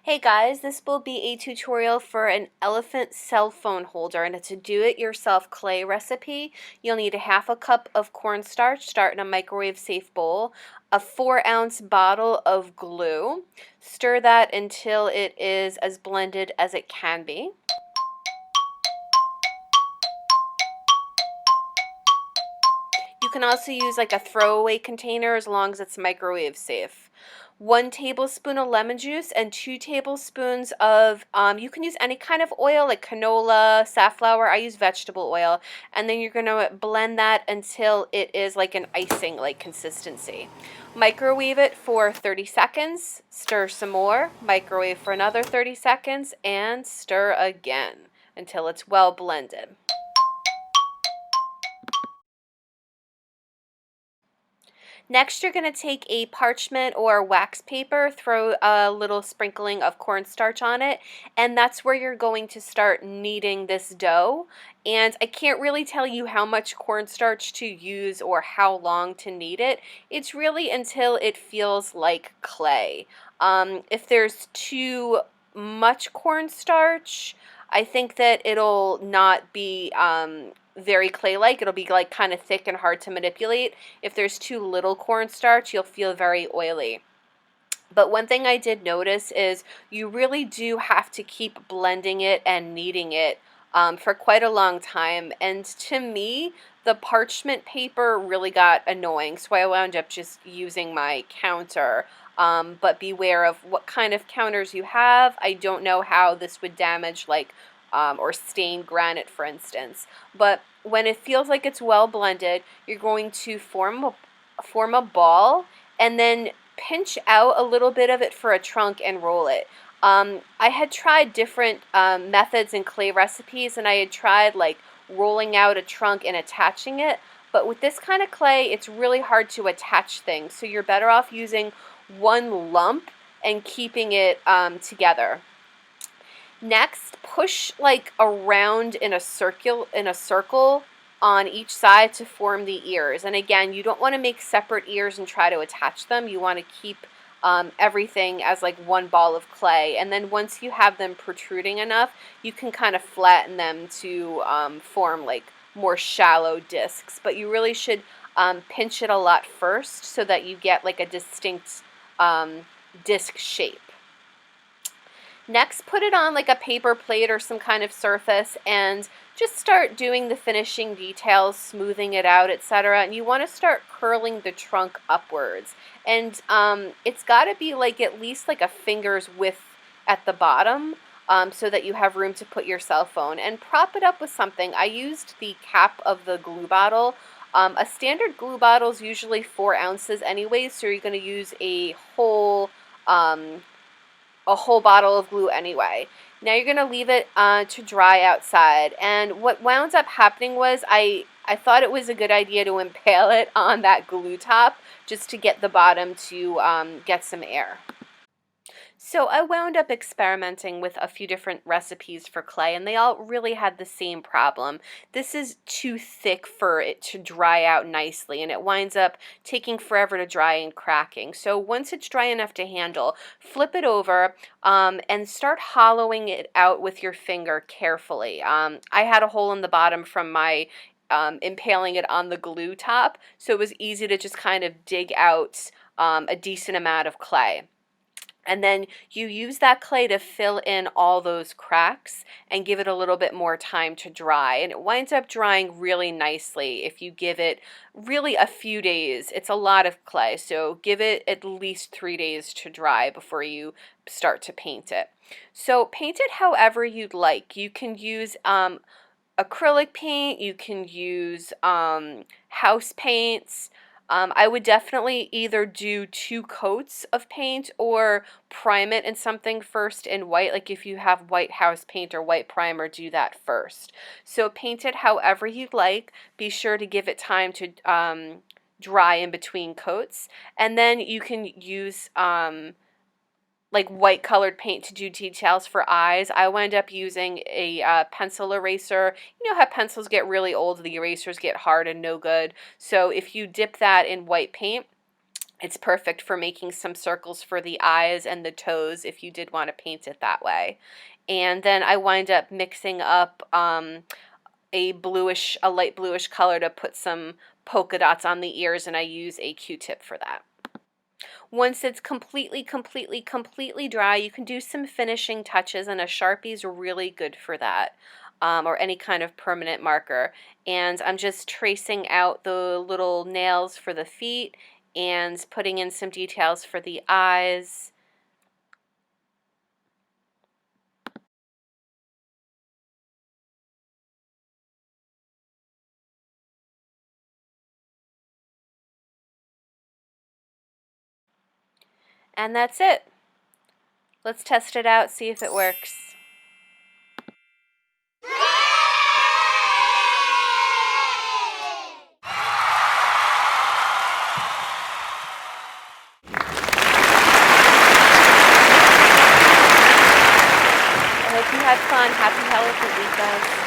Hey guys, this will be a tutorial for an elephant cell phone holder, and it's a do-it-yourself clay recipe. You'll need a half a cup of cornstarch, start in a microwave safe bowl, a 4-ounce bottle of glue. Stir that until it is as blended as it can be. You can also use like a throwaway container as long as it's microwave safe. 1 tablespoon of lemon juice and 2 tablespoons of, you can use any kind of oil like canola, safflower. I use vegetable oil. And then you're going to blend that until it is like an icing like consistency. Microwave it for 30 seconds, stir some more, microwave for another 30 seconds, and stir again until it's well blended. Next, you're going to take a parchment or wax paper, throw a little sprinkling of cornstarch on it, and that's where you're going to start kneading this dough. And I can't really tell you how much cornstarch to use or how long to knead it. It's really until it feels like clay. If there's too much cornstarch, I think that it'll not be very clay-like. It'll be like kind of thick and hard to manipulate. If there's too little cornstarch, you'll feel very oily. But one thing I did notice is you really do have to keep blending it and kneading it for quite a long time. And to me, the parchment paper really got annoying, so I wound up just using my counter. But beware of what kind of counters you have. I don't know how this would damage like or stain granite, for instance. But when it feels like it's well blended, you're going to form a ball and then pinch out a little bit of it for a trunk and roll it. I had tried different methods in clay recipes, and I had tried like rolling out a trunk and attaching it. But with this kind of clay, it's really hard to attach things. So you're better off using one lump and keeping it together. Next, push like around in a circle on each side to form the ears. And again, you don't want to make separate ears and try to attach them. You want to keep everything as like one ball of clay. And then once you have them protruding enough, you can kind of flatten them to form like more shallow discs. But you really should pinch it a lot first so that you get like a distinct disc shape. Next, put it on like a paper plate or some kind of surface and just start doing the finishing details, smoothing it out, etc. And you want to start curling the trunk upwards. And it's got to be like at least like a finger's width at the bottom so that you have room to put your cell phone. And prop it up with something. I used the cap of the glue bottle. A standard glue bottle is usually 4 ounces anyways, so you're going to use a whole bottle of glue anyway. Now you're going to leave it to dry outside. And what wound up happening was I thought it was a good idea to impale it on that glue top just to get the bottom to get some air. So I wound up experimenting with a few different recipes for clay, and they all really had the same problem. This is too thick for it to dry out nicely, and it winds up taking forever to dry and cracking. So once it's dry enough to handle, flip it over and start hollowing it out with your finger carefully. I had a hole in the bottom from my impaling it on the glue top, so it was easy to just kind of dig out a decent amount of clay. And then you use that clay to fill in all those cracks and give it a little bit more time to dry. And it winds up drying really nicely if you give it really a few days. It's a lot of clay, so give it at least 3 days to dry before you start to paint it. So paint it however you'd like. You can use acrylic paint, you can use house paints. I would definitely either do 2 coats of paint or prime it in something first in white. Like if you have white house paint or white primer, do that first. So paint it however you'd like. Be sure to give it time to dry in between coats. And then you can use like white colored paint to do details for eyes. I wind up using a pencil eraser. You know how pencils get really old, the erasers get hard and no good. So if you dip that in white paint It's perfect for making some circles for the eyes and the toes if you did want to paint it that way. And then I wind up mixing up a light bluish color to put some polka dots on the ears, and I use a Q-tip for that. Once it's completely dry, you can do some finishing touches, and a Sharpie's really good for that, or any kind of permanent marker. And I'm just tracing out the little nails for the feet and putting in some details for the eyes. And that's it. Let's test it out, see if it works. I hope you had fun. Happy Halloween week, guys.